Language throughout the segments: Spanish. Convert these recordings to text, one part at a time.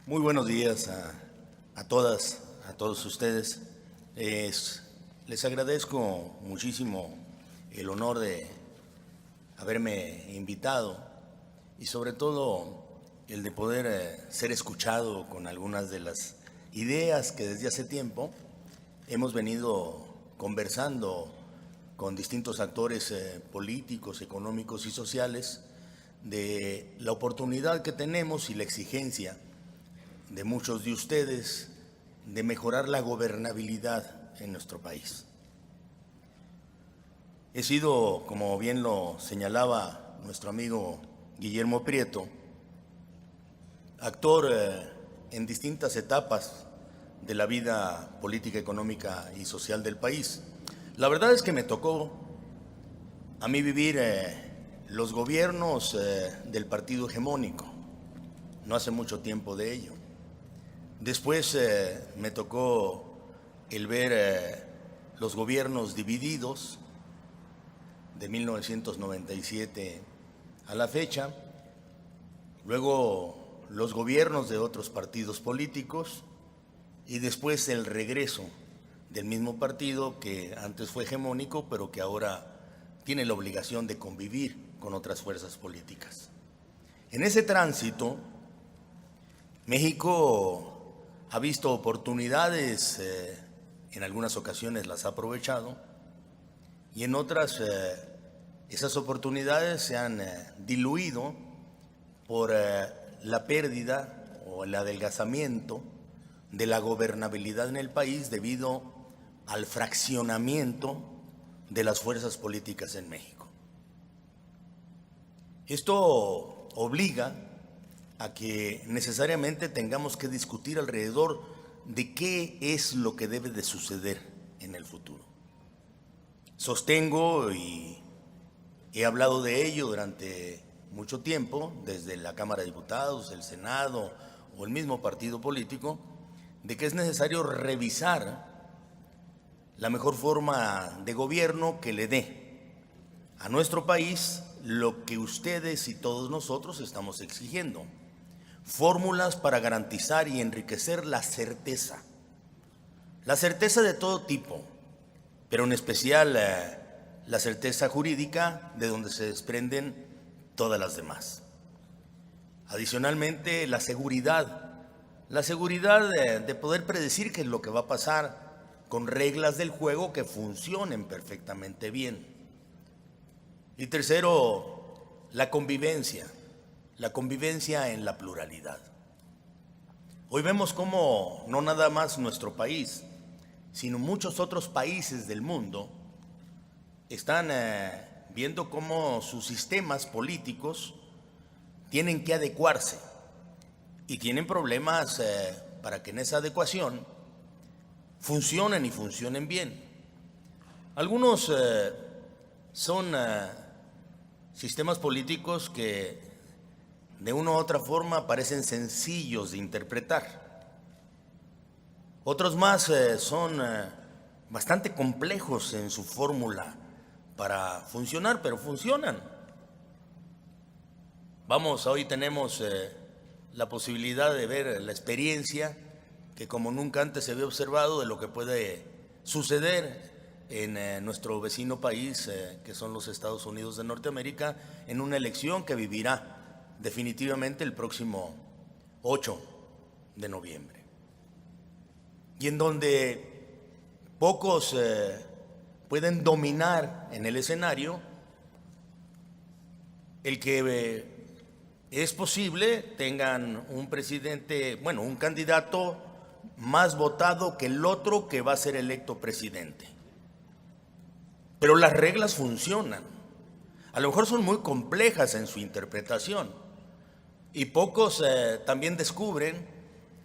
Muy buenos días a todas, a todos ustedes. Les agradezco muchísimo el honor de haberme invitado y sobre todo el de poder ser escuchado con algunas de las ideas que desde hace tiempo hemos venido conversando con distintos actores políticos, económicos y sociales de la oportunidad que tenemos y la exigencia de muchos de ustedes de mejorar la gobernabilidad en nuestro país. He sido, como bien lo señalaba nuestro amigo Guillermo Prieto, actor en distintas etapas de la vida política, económica y social del país. La verdad es que me tocó a mí vivir los gobiernos del partido hegemónico, no hace mucho tiempo de ello. Después me tocó el ver los gobiernos divididos de 1997 a la fecha, luego los gobiernos de otros partidos políticos y después el regreso del mismo partido que antes fue hegemónico, pero que ahora tiene la obligación de convivir con otras fuerzas políticas. En ese tránsito, México ha visto oportunidades, en algunas ocasiones las ha aprovechado y en otras esas oportunidades se han diluido por la pérdida o el adelgazamiento de la gobernabilidad en el país debido al fraccionamiento de las fuerzas políticas en México. Esto obliga a que necesariamente tengamos que discutir alrededor de qué es lo que debe de suceder en el futuro. Sostengo y he hablado de ello durante mucho tiempo, desde la Cámara de Diputados, el Senado o el mismo partido político, de que es necesario revisar la mejor forma de gobierno que le dé a nuestro país lo que ustedes y todos nosotros estamos exigiendo. Fórmulas para garantizar y enriquecer la certeza de todo tipo, pero en especial la certeza jurídica de donde se desprenden todas las demás. Adicionalmente, la seguridad de poder predecir qué es lo que va a pasar con reglas del juego que funcionen perfectamente bien. Y tercero, la convivencia en la pluralidad. Hoy vemos cómo no nada más nuestro país, sino muchos otros países del mundo están viendo cómo sus sistemas políticos tienen que adecuarse y tienen problemas para que en esa adecuación funcionen y funcionen bien. Algunos son sistemas políticos que de una u otra forma parecen sencillos de interpretar. Otros más son bastante complejos en su fórmula para funcionar, pero funcionan. Hoy tenemos la posibilidad de ver la experiencia que como nunca antes se había observado de lo que puede suceder en nuestro vecino país, que son los Estados Unidos de Norteamérica, en una elección que vivirá definitivamente el próximo 8 de noviembre. Y en donde pocos pueden dominar en el escenario, el que es posible tengan un presidente, un candidato más votado que el otro que va a ser electo presidente. Pero las reglas funcionan. A lo mejor son muy complejas en su interpretación. Y pocos también descubren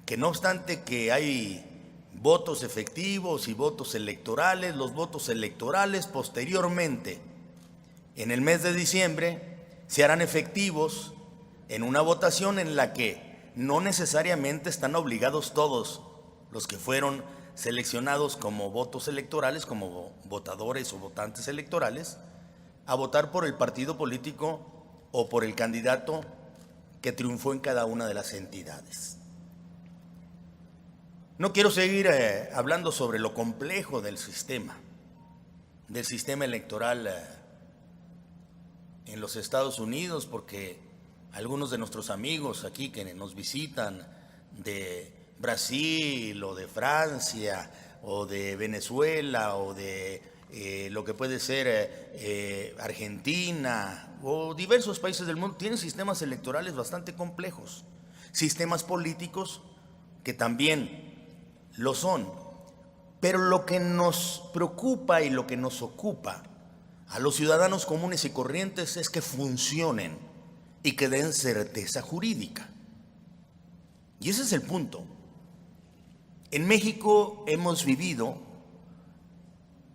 que no obstante que hay votos efectivos y votos electorales, los votos electorales posteriormente, en el mes de diciembre, se harán efectivos en una votación en la que no necesariamente están obligados todos los que fueron seleccionados como votos electorales, como votadores o votantes electorales, a votar por el partido político o por el candidato que triunfó en cada una de las entidades. No quiero seguir hablando sobre lo complejo del sistema electoral en los Estados Unidos, porque algunos de nuestros amigos aquí que nos visitan de Brasil o de Francia o de Venezuela o de lo que puede ser Argentina o diversos países del mundo, tienen sistemas electorales bastante complejos, sistemas políticos que también lo son. Pero lo que nos preocupa y lo que nos ocupa a los ciudadanos comunes y corrientes es que funcionen y que den certeza jurídica. Y ese es el punto. En México hemos vivido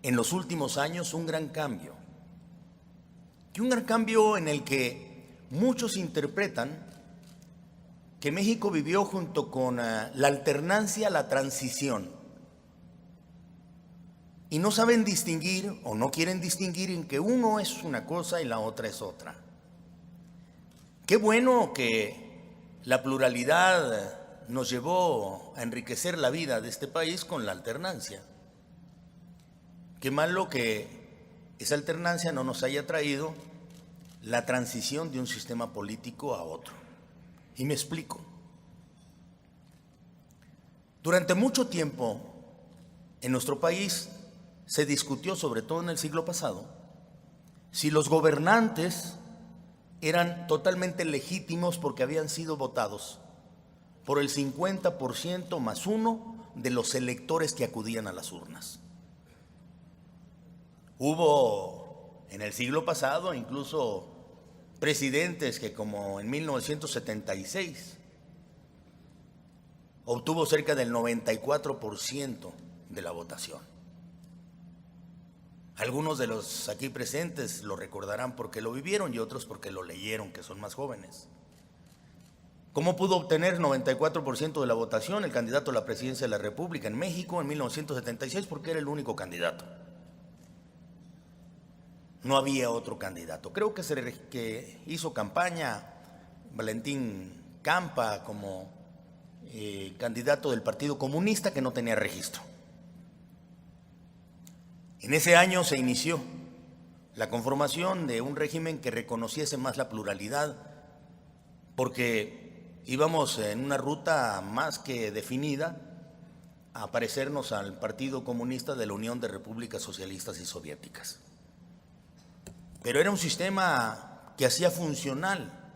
en los últimos años un gran cambio. Y un gran cambio en el que muchos interpretan que México vivió junto con la alternancia, la transición. Y no saben distinguir o no quieren distinguir en que uno es una cosa y la otra es otra. Qué bueno que la pluralidad nos llevó a enriquecer la vida de este país con la alternancia. Qué malo que esa alternancia no nos haya traído la transición de un sistema político a otro. Y me explico. Durante mucho tiempo en nuestro país se discutió, sobre todo en el siglo pasado, si los gobernantes eran totalmente legítimos porque habían sido votados por el 50% más uno de los electores que acudían a las urnas. Hubo en el siglo pasado incluso presidentes que, como en 1976, obtuvo cerca del 94% de la votación. Algunos de los aquí presentes lo recordarán porque lo vivieron y otros porque lo leyeron, que son más jóvenes. ¿Cómo pudo obtener 94% de la votación el candidato a la presidencia de la República en México en 1976? Porque era el único candidato. No había otro candidato. Creo que hizo campaña Valentín Campa como candidato del Partido Comunista, que no tenía registro. En ese año se inició la conformación de un régimen que reconociese más la pluralidad, porque íbamos en una ruta más que definida a parecernos al Partido Comunista de la Unión de Repúblicas Socialistas y Soviéticas. Pero era un sistema que hacía funcional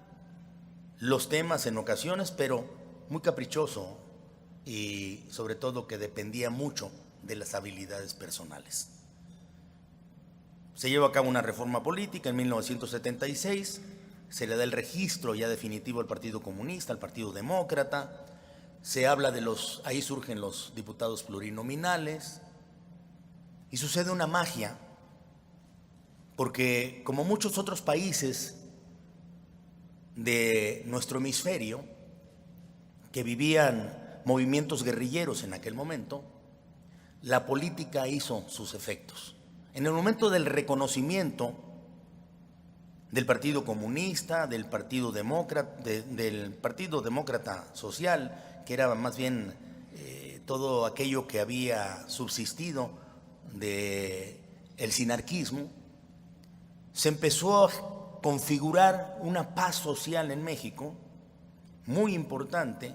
los temas en ocasiones, pero muy caprichoso y sobre todo que dependía mucho de las habilidades personales. Se lleva a cabo una reforma política en 1976, se le da el registro ya definitivo al Partido Comunista, al Partido Demócrata, se habla de ahí surgen los diputados plurinominales y sucede una magia, porque como muchos otros países de nuestro hemisferio que vivían movimientos guerrilleros en aquel momento, la política hizo sus efectos. En el momento del reconocimiento del Partido Comunista, del Partido Demócrata Social, que era más bien todo aquello que había subsistido del sinarquismo, se empezó a configurar una paz social en México muy importante,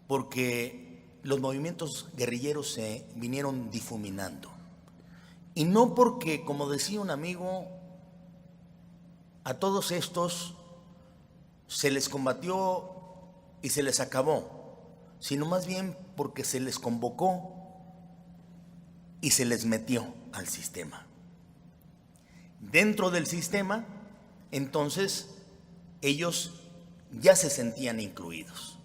porque los movimientos guerrilleros se vinieron difuminando. Y no porque, como decía un amigo, a todos estos se les combatió y se les acabó, sino más bien porque se les convocó y se les metió al sistema. Dentro del sistema, entonces, ellos ya se sentían incluidos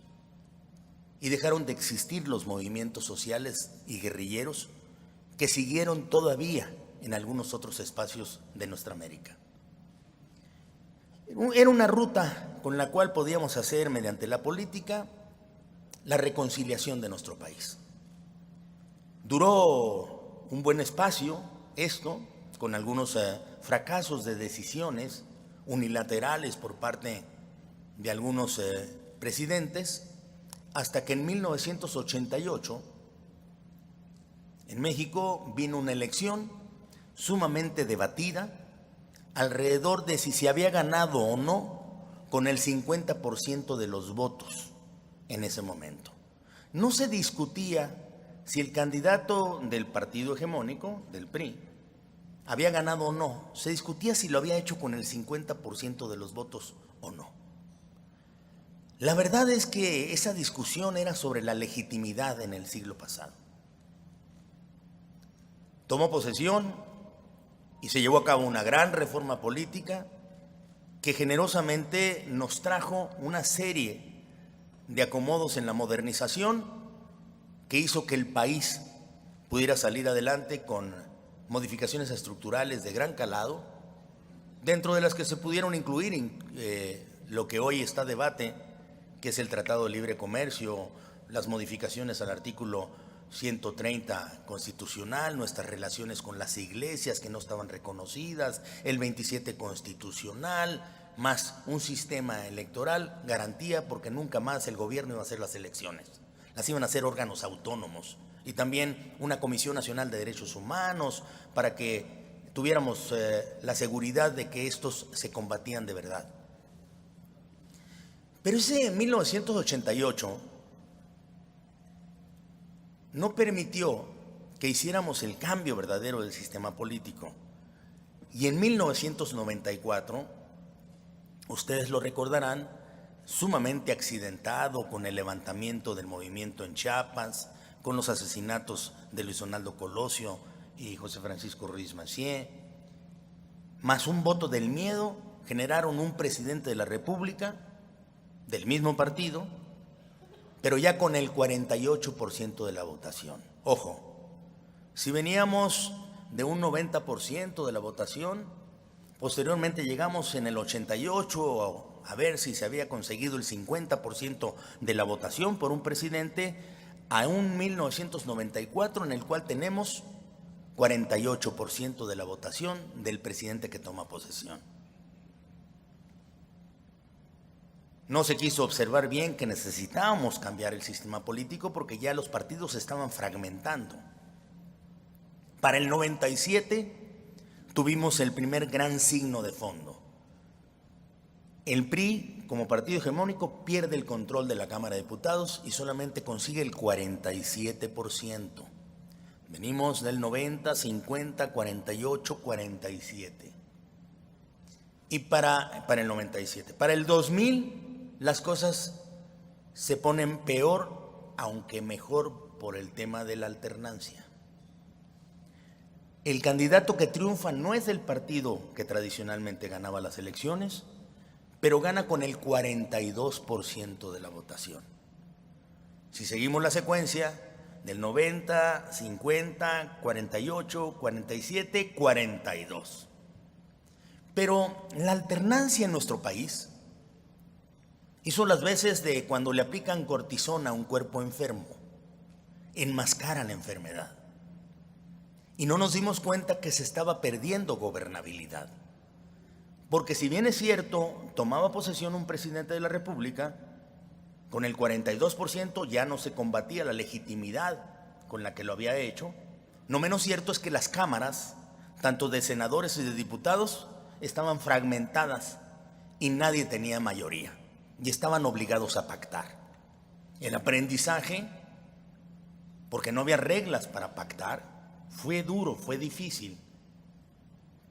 y dejaron de existir los movimientos sociales y guerrilleros que siguieron todavía en algunos otros espacios de nuestra América. Era una ruta con la cual podíamos hacer, mediante la política, la reconciliación de nuestro país. Duró un buen espacio esto, con algunos fracasos de decisiones unilaterales por parte de algunos presidentes, hasta que en 1988 En México vino una elección sumamente debatida alrededor de si se había ganado o no con el 50% de los votos en ese momento. No se discutía si el candidato del partido hegemónico, del PRI, había ganado o no. Se discutía si lo había hecho con el 50% de los votos o no. La verdad es que esa discusión era sobre la legitimidad en el siglo pasado. Tomó posesión y se llevó a cabo una gran reforma política que generosamente nos trajo una serie de acomodos en la modernización que hizo que el país pudiera salir adelante con modificaciones estructurales de gran calado, dentro de las que se pudieron incluir lo que hoy está a debate, que es el Tratado de Libre Comercio, las modificaciones al artículo 130 constitucional, nuestras relaciones con las iglesias que no estaban reconocidas, el 27 constitucional, más un sistema electoral, garantía porque nunca más el gobierno iba a hacer las elecciones, las iban a hacer órganos autónomos, y también una Comisión Nacional de Derechos Humanos para que tuviéramos la seguridad de que estos se combatían de verdad. Pero ese 1988 no permitió que hiciéramos el cambio verdadero del sistema político. Y en 1994, ustedes lo recordarán, sumamente accidentado con el levantamiento del movimiento en Chiapas, con los asesinatos de Luis Donaldo Colosio y José Francisco Ruiz Massieu, más un voto del miedo, generaron un presidente de la República del mismo partido, pero ya con el 48% de la votación. Ojo, si veníamos de un 90% de la votación, posteriormente llegamos en el 88% a ver si se había conseguido el 50% de la votación por un presidente, a un 1994 en el cual tenemos 48% de la votación del presidente que toma posesión. No se quiso observar bien que necesitábamos cambiar el sistema político porque ya los partidos se estaban fragmentando. Para el 97 tuvimos el primer gran signo de fondo. El PRI, como partido hegemónico, pierde el control de la Cámara de Diputados y solamente consigue el 47%. Venimos del 90, 50, 48, 47. Y para el 97. Para el 2000 las cosas se ponen peor, aunque mejor por el tema de la alternancia. El candidato que triunfa no es del partido que tradicionalmente ganaba las elecciones, pero gana con el 42% de la votación. Si seguimos la secuencia del 90, 50, 48, 47, 42. Pero la alternancia en nuestro país hizo las veces de cuando le aplican cortisona a un cuerpo enfermo, enmascaran la enfermedad. Y no nos dimos cuenta que se estaba perdiendo gobernabilidad. Porque si bien es cierto, tomaba posesión un presidente de la República, con el 42% ya no se combatía la legitimidad con la que lo había hecho. No menos cierto es que las cámaras, tanto de senadores y de diputados, estaban fragmentadas y nadie tenía mayoría y estaban obligados a pactar. El aprendizaje, porque no había reglas para pactar, fue duro, fue difícil.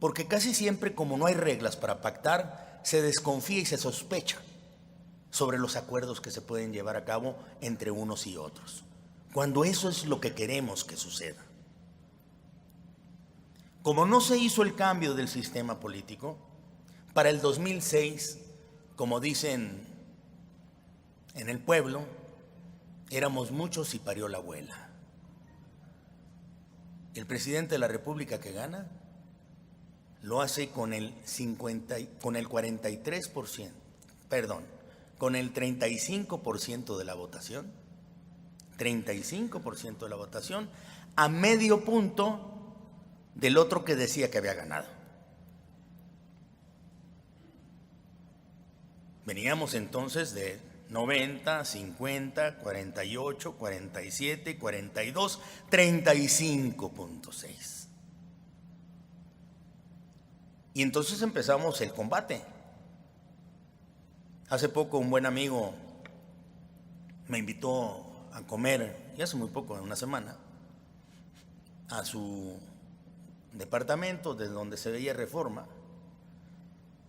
Porque casi siempre, como no hay reglas para pactar, se desconfía y se sospecha sobre los acuerdos que se pueden llevar a cabo entre unos y otros, cuando eso es lo que queremos que suceda. Como no se hizo el cambio del sistema político, para el 2006, como dicen en el pueblo, éramos muchos y parió la abuela. El presidente de la República que gana lo hace con el 43%, perdón, con el 35% de la votación, 35% de la votación, a medio punto del otro que decía que había ganado. Veníamos entonces de 90, 50, 48, 47, 42, 35.6. Y entonces empezamos el combate. Hace poco un buen amigo me invitó a comer, y hace muy poco, en una semana, a su departamento desde donde se veía Reforma.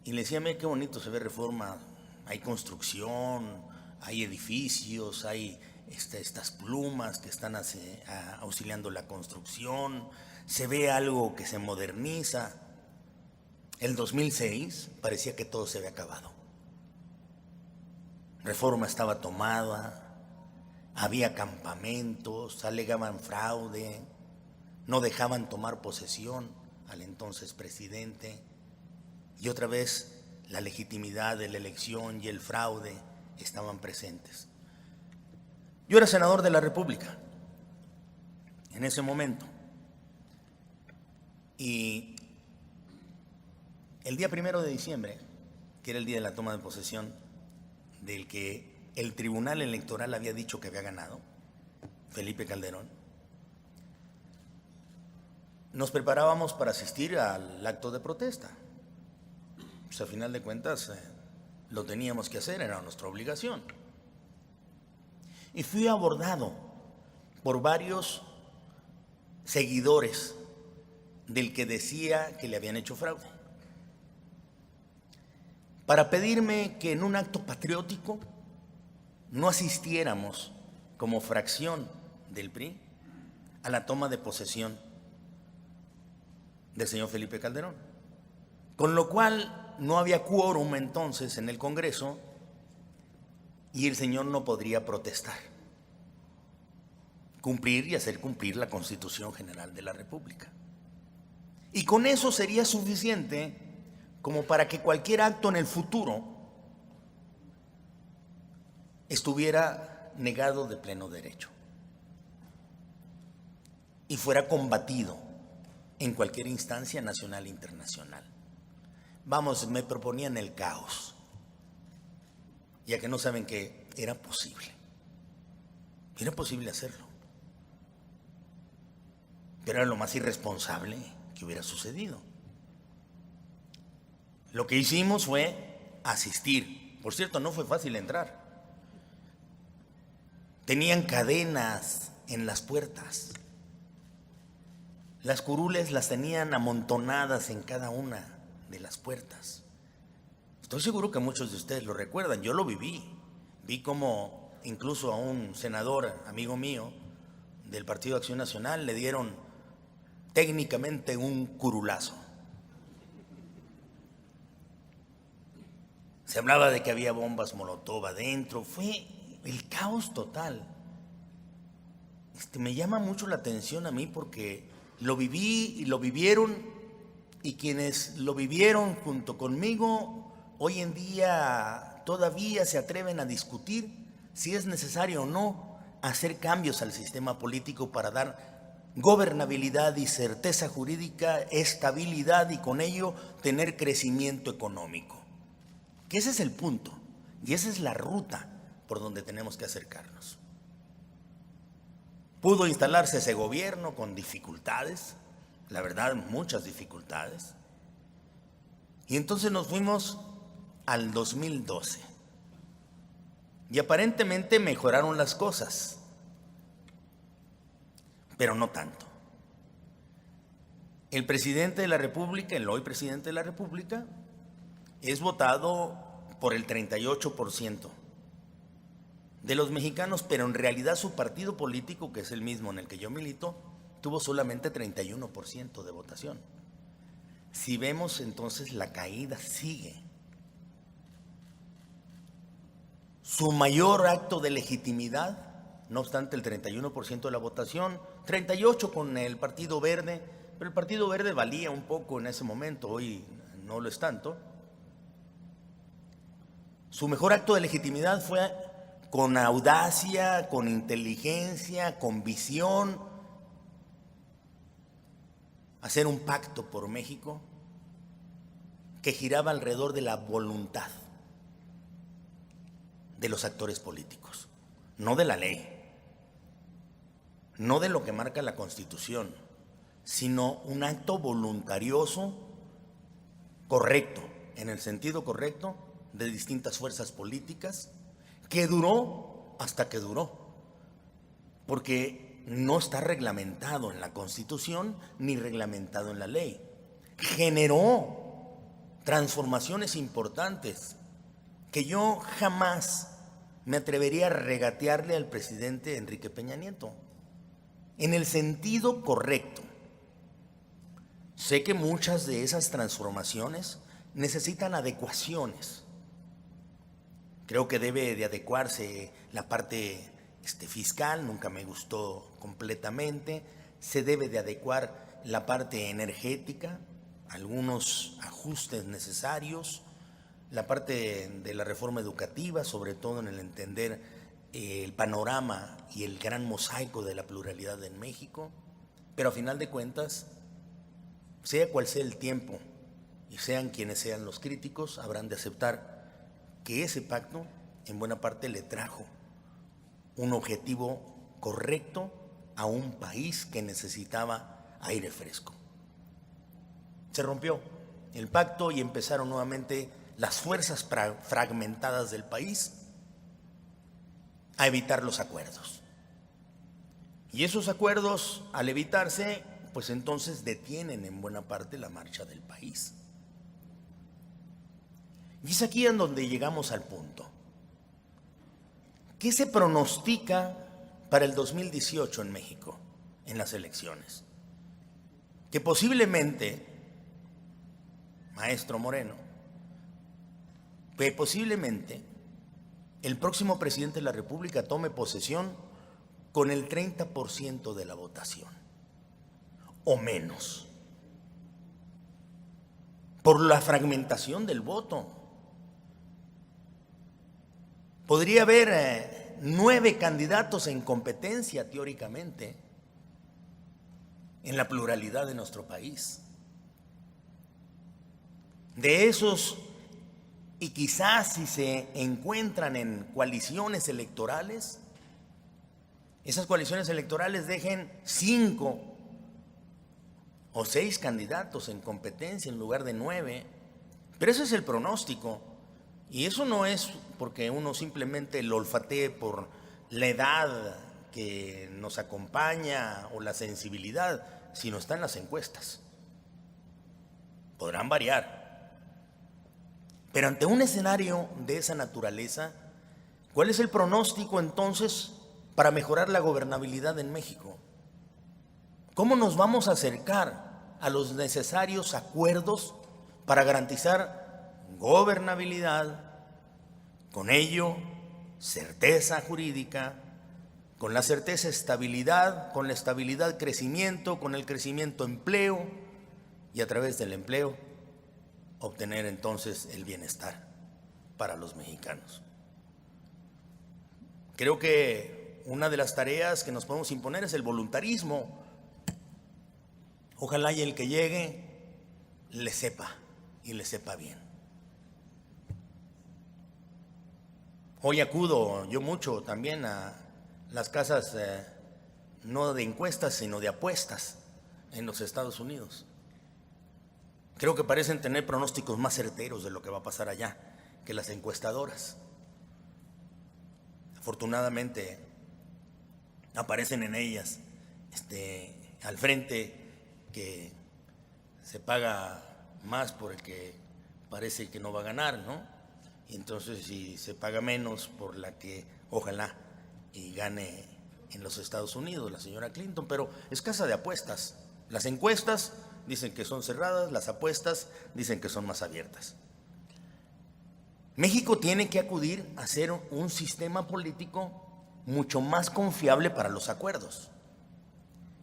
Y le decía, mira qué bonito se ve Reforma, hay construcción, hay edificios, hay estas plumas que están auxiliando la construcción, se ve algo que se moderniza. El 2006 parecía que todo se había acabado. Reforma estaba tomada, había campamentos, alegaban fraude, no dejaban tomar posesión al entonces presidente. Y otra vez la legitimidad de la elección y el fraude estaban presentes. Yo era senador de la República en ese momento. Y el día 1 de diciembre, que era el día de la toma de posesión, del que el Tribunal Electoral había dicho que había ganado, Felipe Calderón, nos preparábamos para asistir al acto de protesta. Pues a final de cuentas lo teníamos que hacer, era nuestra obligación. Y fui abordado por varios seguidores del que decía que le habían hecho fraude, para pedirme que en un acto patriótico no asistiéramos como fracción del PRI a la toma de posesión del señor Felipe Calderón. Con lo cual no había quórum entonces en el Congreso y el señor no podría protestar, cumplir y hacer cumplir la Constitución General de la República. Y con eso sería suficiente como para que cualquier acto en el futuro estuviera negado de pleno derecho y fuera combatido en cualquier instancia nacional e internacional. Vamos, me proponían el caos, ya que no saben que era posible hacerlo, pero era lo más irresponsable que hubiera sucedido. Lo que hicimos fue asistir. Por cierto, no fue fácil entrar. Tenían cadenas en las puertas. Las curules las tenían amontonadas en cada una de las puertas. Estoy seguro que muchos de ustedes lo recuerdan. Yo lo viví. Vi como incluso a un senador, amigo mío, del Partido Acción Nacional, le dieron técnicamente un curulazo. Se hablaba de que había bombas molotov adentro. Fue el caos total. Me llama mucho la atención a mí porque lo viví y lo vivieron, y quienes lo vivieron junto conmigo hoy en día todavía se atreven a discutir si es necesario o no hacer cambios al sistema político para dar gobernabilidad y certeza jurídica, estabilidad y con ello tener crecimiento económico. Que ese es el punto y esa es la ruta por donde tenemos que acercarnos. Pudo instalarse ese gobierno con dificultades, la verdad, muchas dificultades. Y entonces nos fuimos al 2012. Y aparentemente mejoraron las cosas, pero no tanto. El presidente de la República, el hoy presidente de la República, es votado por el 38% de los mexicanos, pero en realidad su partido político, que es el mismo en el que yo milito, tuvo solamente 31% de votación. Si vemos entonces, la caída sigue. Su mayor acto de legitimidad, no obstante el 31% de la votación, 38% con el Partido Verde, pero el Partido Verde valía un poco en ese momento, hoy no lo es tanto. Su mejor acto de legitimidad fue con audacia, con inteligencia, con visión, hacer un pacto por México que giraba alrededor de la voluntad de los actores políticos, no de la ley, no de lo que marca la Constitución, sino un acto voluntarioso, correcto, en el sentido correcto, de distintas fuerzas políticas, que duró hasta que duró, porque no está reglamentado en la Constitución ni reglamentado en la ley. Generó transformaciones importantes que yo jamás me atrevería a regatearle al presidente Enrique Peña Nieto, en el sentido correcto. Sé que muchas de esas transformaciones necesitan adecuaciones. Creo que debe de adecuarse la parte fiscal, nunca me gustó completamente. Se debe de adecuar la parte energética, algunos ajustes necesarios, la parte de la reforma educativa, sobre todo en el entender el panorama y el gran mosaico de la pluralidad en México. Pero a final de cuentas, sea cual sea el tiempo y sean quienes sean los críticos, habrán de aceptar que ese pacto en buena parte le trajo un objetivo correcto a un país que necesitaba aire fresco. Se rompió el pacto y empezaron nuevamente las fuerzas fragmentadas del país a evitar los acuerdos. Y esos acuerdos, al evitarse, pues entonces detienen en buena parte la marcha del país. Y es aquí en donde llegamos al punto. ¿Qué se pronostica para el 2018 en México, en las elecciones? Que posiblemente, maestro Moreno, que posiblemente el próximo presidente de la República tome posesión con el 30% de la votación, o menos, por la fragmentación del voto. Podría haber 9 candidatos en competencia, teóricamente, en la pluralidad de nuestro país. De esos, y quizás si se encuentran en coaliciones electorales, esas coaliciones electorales dejen 5 o 6 candidatos en competencia en lugar de 9. Pero ese es el pronóstico. Y eso no es porque uno simplemente lo olfatee por la edad que nos acompaña o la sensibilidad, sino está en las encuestas. Podrán variar. Pero ante un escenario de esa naturaleza, ¿cuál es el pronóstico entonces para mejorar la gobernabilidad en México? ¿Cómo nos vamos a acercar a los necesarios acuerdos para garantizar gobernabilidad, con ello certeza jurídica, con la certeza estabilidad, con la estabilidad crecimiento, con el crecimiento empleo y a través del empleo obtener entonces el bienestar para los mexicanos? Creo que una de las tareas que nos podemos imponer es el voluntarismo. Ojalá y el que llegue le sepa y le sepa bien. Hoy acudo yo mucho también a las casas no de encuestas sino de apuestas en los Estados Unidos. Creo que parecen tener pronósticos más certeros de lo que va a pasar allá que las encuestadoras. Afortunadamente aparecen en ellas al frente que se paga más por el que parece que no va a ganar, ¿no? Y entonces si se paga menos por la que ojalá y gane en los Estados Unidos, la señora Clinton, pero es casa de apuestas. Las encuestas dicen que son cerradas, las apuestas dicen que son más abiertas. México tiene que acudir a ser un sistema político mucho más confiable para los acuerdos.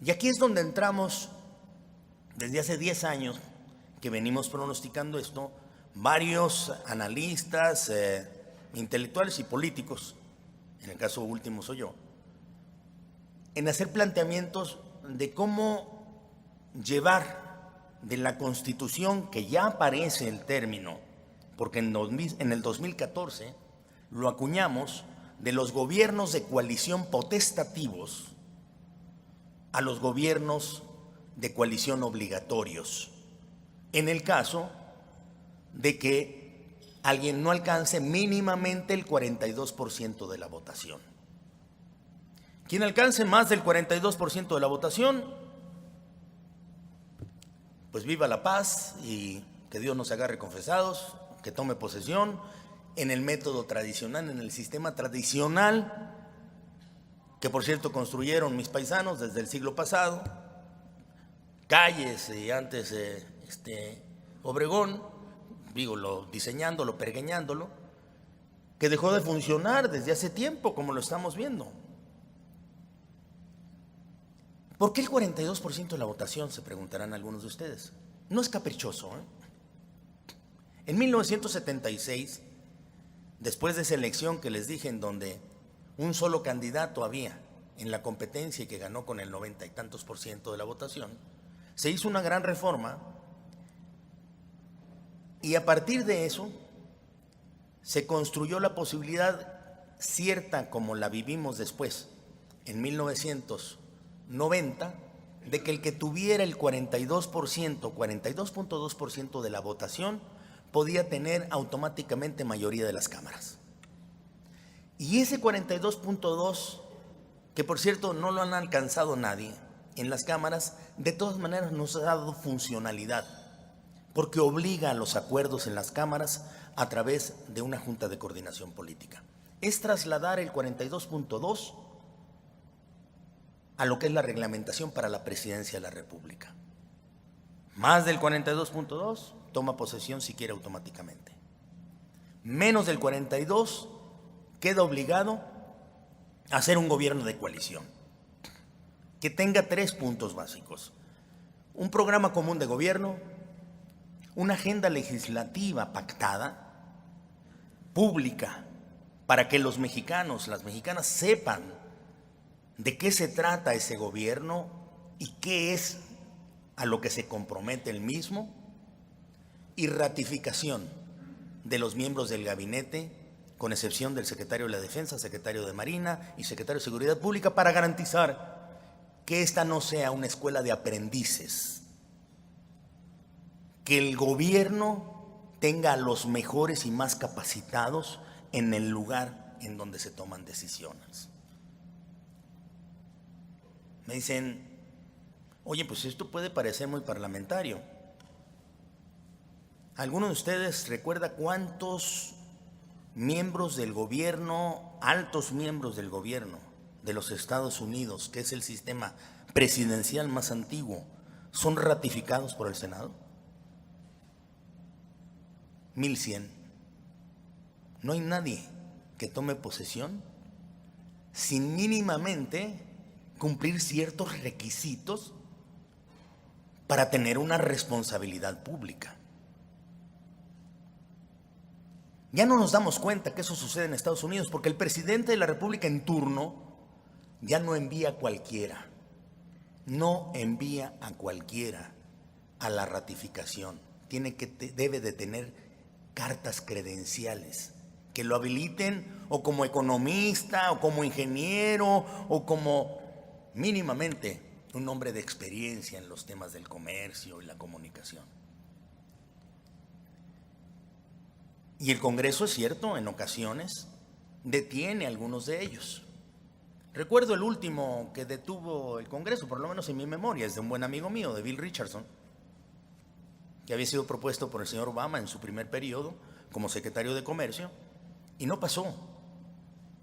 Y aquí es donde entramos desde hace 10 años que venimos pronosticando esto, varios analistas, intelectuales y políticos, en el caso último soy yo, en hacer planteamientos de cómo llevar de la Constitución, que ya aparece el término, porque en el 2014 lo acuñamos de los gobiernos de coalición potestativos a los gobiernos de coalición obligatorios, en el caso de que alguien no alcance mínimamente el 42% de la votación. Quien alcance más del 42% de la votación, pues viva la paz y que Dios nos agarre confesados, que tome posesión en el método tradicional, en el sistema tradicional, que por cierto construyeron mis paisanos desde el siglo pasado, calles y antes Obregón, diseñándolo, pergeñándolo, que dejó de funcionar desde hace tiempo, como lo estamos viendo. ¿Por qué el 42% de la votación? Se preguntarán algunos de ustedes. No es caprichoso, ¿eh? En 1976, después de esa elección que les dije, en donde un solo candidato había en la competencia y que ganó con el 90 y tantos % de la votación, se hizo una gran reforma y a partir de eso se construyó la posibilidad cierta, como la vivimos después, en 1990, de que el que tuviera el 42%, 42.2% de la votación, podía tener automáticamente mayoría de las cámaras. Y ese 42.2, que por cierto no lo han alcanzado nadie en las cámaras, de todas maneras nos ha dado funcionalidad, porque obliga a los acuerdos en las cámaras a través de una junta de coordinación política. Es trasladar el 42.2 a lo que es la reglamentación para la presidencia de la República. Más del 42.2 toma posesión si quiere automáticamente. Menos del 42 queda obligado a hacer un gobierno de coalición que tenga 3 puntos básicos: un programa común de gobierno, una agenda legislativa pactada, pública, para que los mexicanos, las mexicanas sepan de qué se trata ese gobierno y qué es a lo que se compromete el mismo, y ratificación de los miembros del gabinete, con excepción del secretario de la Defensa, secretario de Marina y secretario de Seguridad Pública, para garantizar que esta no sea una escuela de aprendices, que el gobierno tenga a los mejores y más capacitados en el lugar en donde se toman decisiones. Me dicen, oye, pues esto puede parecer muy parlamentario. ¿Alguno de ustedes recuerda cuántos miembros del gobierno, altos miembros del gobierno de los Estados Unidos, que es el sistema presidencial más antiguo, son ratificados por el Senado? 1100. No hay nadie que tome posesión sin mínimamente cumplir ciertos requisitos para tener una responsabilidad pública. Ya no nos damos cuenta que eso sucede en Estados Unidos, porque el presidente de la República en turno ya no envía a cualquiera, no envía a cualquiera a la ratificación. Debe de tener cartas credenciales que lo habiliten, o como economista, o como ingeniero, o como mínimamente un hombre de experiencia en los temas del comercio y la comunicación. Y el Congreso, es cierto, en ocasiones detiene a algunos de ellos. Recuerdo el último que detuvo el Congreso, por lo menos en mi memoria, es de un buen amigo mío, de Bill Richardson, que había sido propuesto por el señor Obama en su primer periodo como secretario de Comercio, y no pasó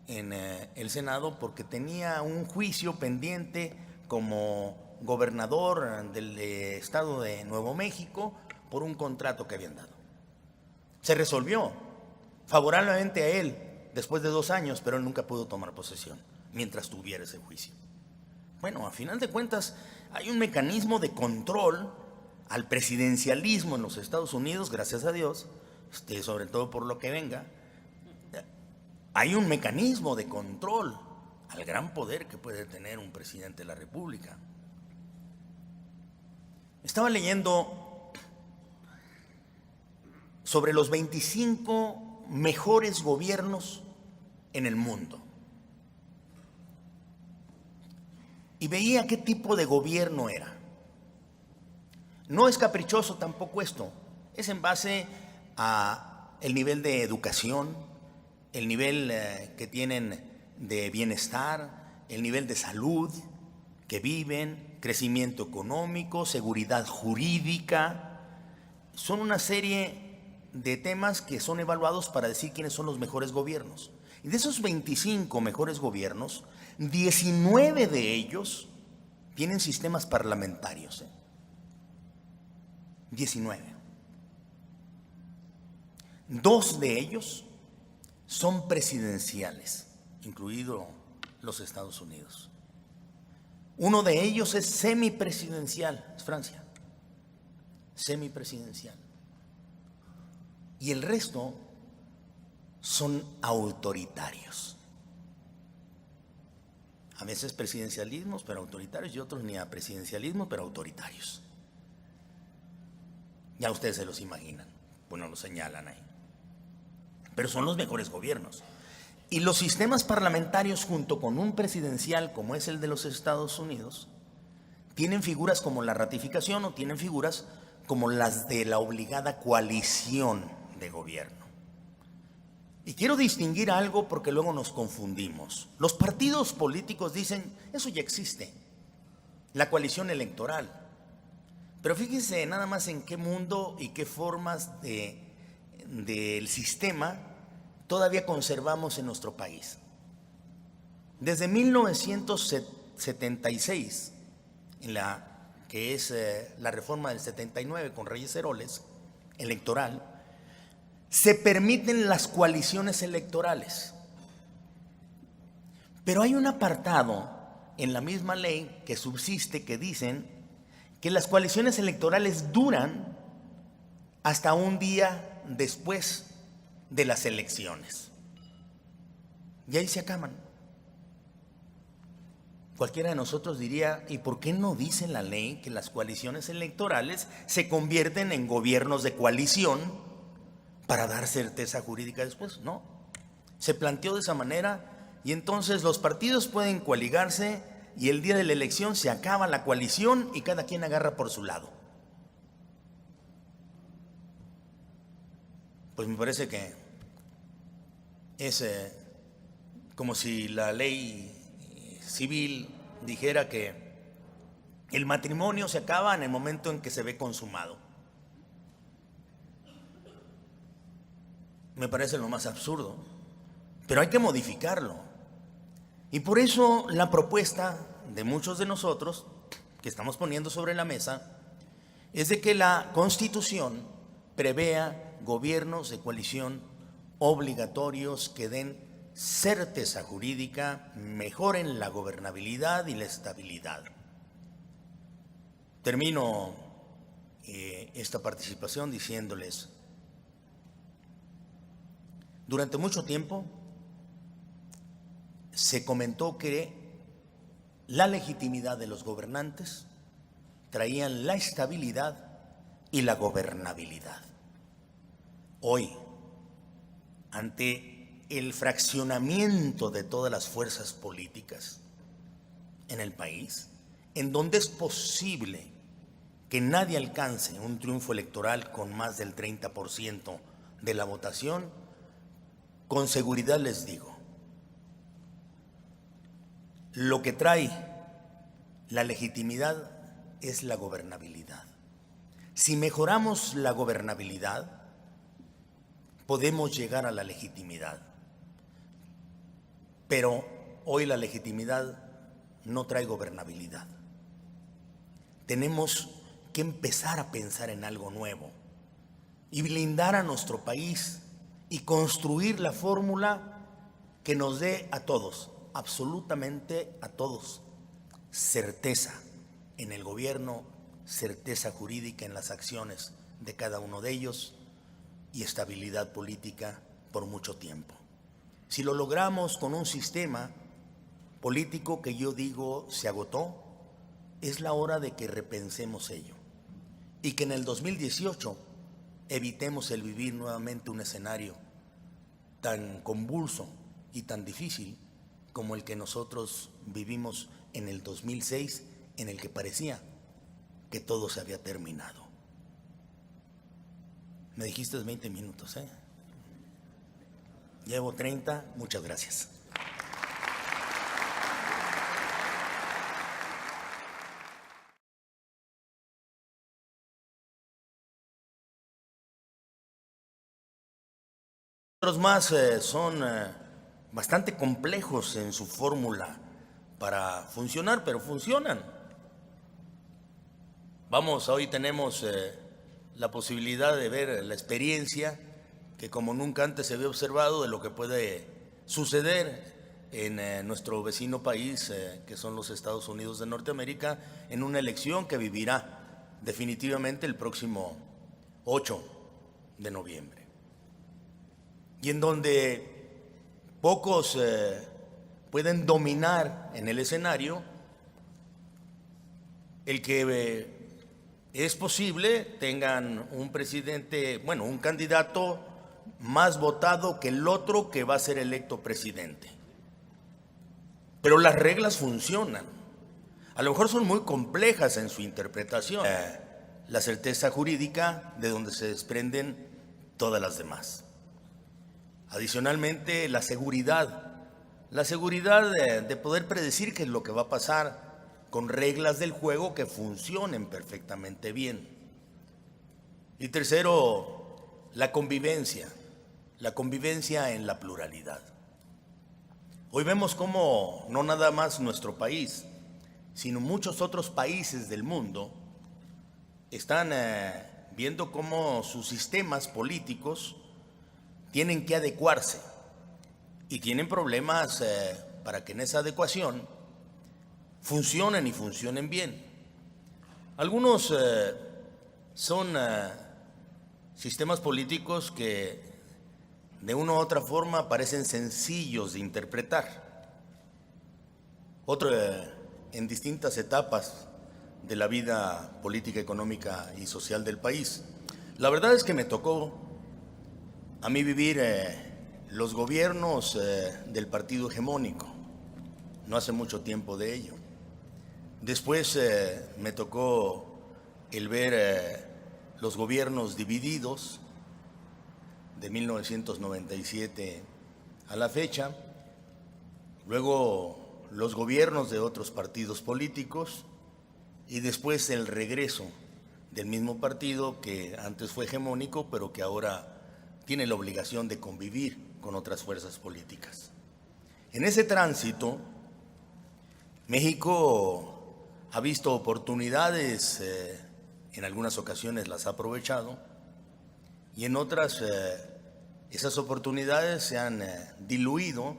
en el Senado porque tenía un juicio pendiente como gobernador del estado de Nuevo México por un contrato que habían dado. Se resolvió favorablemente a él después de 2 años, pero él nunca pudo tomar posesión mientras tuviera ese juicio. Bueno, a final de cuentas hay un mecanismo de control al presidencialismo en los Estados Unidos, gracias a Dios, sobre todo por lo que venga. Hay un mecanismo de control al gran poder que puede tener un presidente de la República. Estaba leyendo sobre los 25 mejores gobiernos en el mundo. Y veía qué tipo de gobierno era. No es caprichoso tampoco esto, es en base a el nivel de educación, el nivel que tienen de bienestar, el nivel de salud que viven, crecimiento económico, seguridad jurídica. Son una serie de temas que son evaluados para decir quiénes son los mejores gobiernos. Y de esos 25 mejores gobiernos, 19 de ellos tienen sistemas parlamentarios. 19. 2 de ellos son presidenciales, incluido los Estados Unidos. Uno de ellos es semipresidencial, es Francia, semipresidencial. Y el resto son autoritarios. A veces presidencialismos, pero autoritarios, y otros ni a presidencialismo, pero autoritarios. Ya ustedes se los imaginan, bueno, lo señalan ahí. Pero son los mejores gobiernos. Y los sistemas parlamentarios, junto con un presidencial como es el de los Estados Unidos, tienen figuras como la ratificación o tienen figuras como las de la obligada coalición de gobierno. Y quiero distinguir algo porque luego nos confundimos. Los partidos políticos dicen, eso ya existe, la coalición electoral. Pero fíjense nada más en qué mundo y qué formas del sistema todavía conservamos en nuestro país. Desde 1976, que es la reforma del 79 con Reyes Heroles, electoral, se permiten las coaliciones electorales. Pero hay un apartado en la misma ley que subsiste que dicen que las coaliciones electorales duran hasta un día después de las elecciones. Y ahí se acaban. Cualquiera de nosotros diría, ¿y por qué no dice la ley que las coaliciones electorales se convierten en gobiernos de coalición para dar certeza jurídica después? No, se planteó de esa manera y entonces los partidos pueden coaligarse y el día de la elección se acaba la coalición y cada quien agarra por su lado. Pues me parece que es como si la ley civil dijera que el matrimonio se acaba en el momento en que se ve consumado. Me parece lo más absurdo, pero hay que modificarlo. Y por eso la propuesta de muchos de nosotros que estamos poniendo sobre la mesa es de que la Constitución prevea gobiernos de coalición obligatorios que den certeza jurídica, mejoren la gobernabilidad y la estabilidad. Termino esta participación diciéndoles, durante mucho tiempo se comentó que la legitimidad de los gobernantes traían la estabilidad y la gobernabilidad. Hoy, ante el fraccionamiento de todas las fuerzas políticas en el país, en donde es posible que nadie alcance un triunfo electoral con más del 30% de la votación, con seguridad les digo, lo que trae la legitimidad es la gobernabilidad. Si mejoramos la gobernabilidad, podemos llegar a la legitimidad. Pero hoy la legitimidad no trae gobernabilidad. Tenemos que empezar a pensar en algo nuevo y blindar a nuestro país y construir la fórmula que nos dé a todos, absolutamente a todos, certeza en el gobierno, certeza jurídica en las acciones de cada uno de ellos y estabilidad política por mucho tiempo. Si lo logramos con un sistema político que yo digo se agotó, es la hora de que repensemos ello y que en el 2018 evitemos el vivir nuevamente un escenario tan convulso y tan difícil como el que nosotros vivimos en el 2006, en el que parecía que todo se había terminado. Me dijiste 20 minutos, ¿eh? Llevo 30, muchas gracias. Otros más son bastante complejos en su fórmula para funcionar, pero funcionan. Vamos, hoy tenemos la posibilidad de ver la experiencia que como nunca antes se había observado de lo que puede suceder en nuestro vecino país, que son los Estados Unidos de Norteamérica, en una elección que vivirá definitivamente el próximo 8 de noviembre. Y en donde pocos pueden dominar en el escenario el que es posible tengan un presidente, bueno, un candidato más votado que el otro que va a ser electo presidente. Pero las reglas funcionan. A lo mejor son muy complejas en su interpretación. La certeza jurídica de donde se desprenden todas las demás. Adicionalmente, la seguridad de poder predecir qué es lo que va a pasar con reglas del juego que funcionen perfectamente bien. Y tercero, la convivencia en la pluralidad. Hoy vemos cómo no nada más nuestro país, sino muchos otros países del mundo están viendo cómo sus sistemas políticos tienen que adecuarse y tienen problemas para que en esa adecuación funcionen y funcionen bien. Algunos son sistemas políticos que de una u otra forma parecen sencillos de interpretar. Otro en distintas etapas de la vida política, económica y social del país. La verdad es que me tocó a mí vivir los gobiernos del partido hegemónico, no hace mucho tiempo de ello. Después me tocó el ver los gobiernos divididos de 1997 a la fecha, luego los gobiernos de otros partidos políticos y después el regreso del mismo partido que antes fue hegemónico, pero que ahora tiene la obligación de convivir con otras fuerzas políticas. En ese tránsito, México ha visto oportunidades, en algunas ocasiones las ha aprovechado, y en otras esas oportunidades se han diluido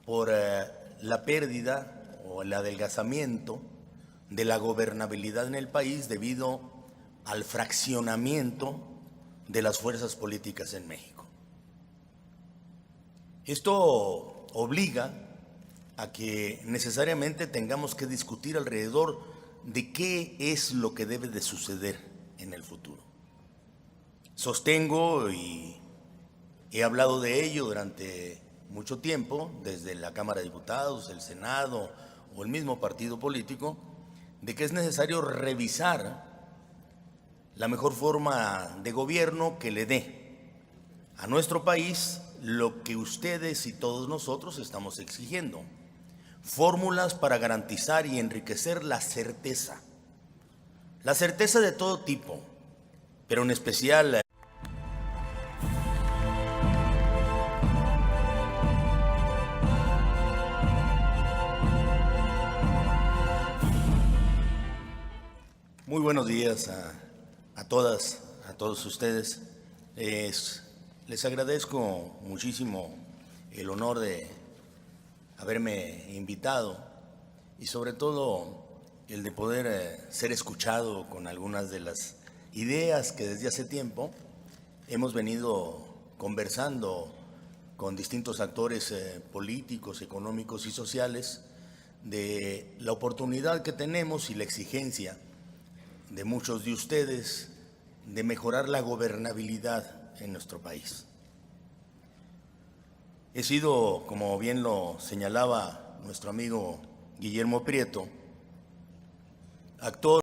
por la pérdida o el adelgazamiento de la gobernabilidad en el país debido al fraccionamiento de las fuerzas políticas en México. Esto obliga a que necesariamente tengamos que discutir alrededor de qué es lo que debe de suceder en el futuro. Sostengo y he hablado de ello durante mucho tiempo, desde la Cámara de Diputados, el Senado o el mismo partido político, de que es necesario revisar la mejor forma de gobierno que le dé a nuestro país lo que ustedes y todos nosotros estamos exigiendo. Fórmulas para garantizar y enriquecer la certeza de todo tipo, pero en especial muy buenos días a todas, a todos ustedes. Les agradezco muchísimo el honor de haberme invitado y sobre todo el de poder ser escuchado con algunas de las ideas que desde hace tiempo hemos venido conversando con distintos actores políticos, económicos y sociales de la oportunidad que tenemos y la exigencia de muchos de ustedes de mejorar la gobernabilidad en nuestro país. He sido, como bien lo señalaba nuestro amigo Guillermo Prieto, actor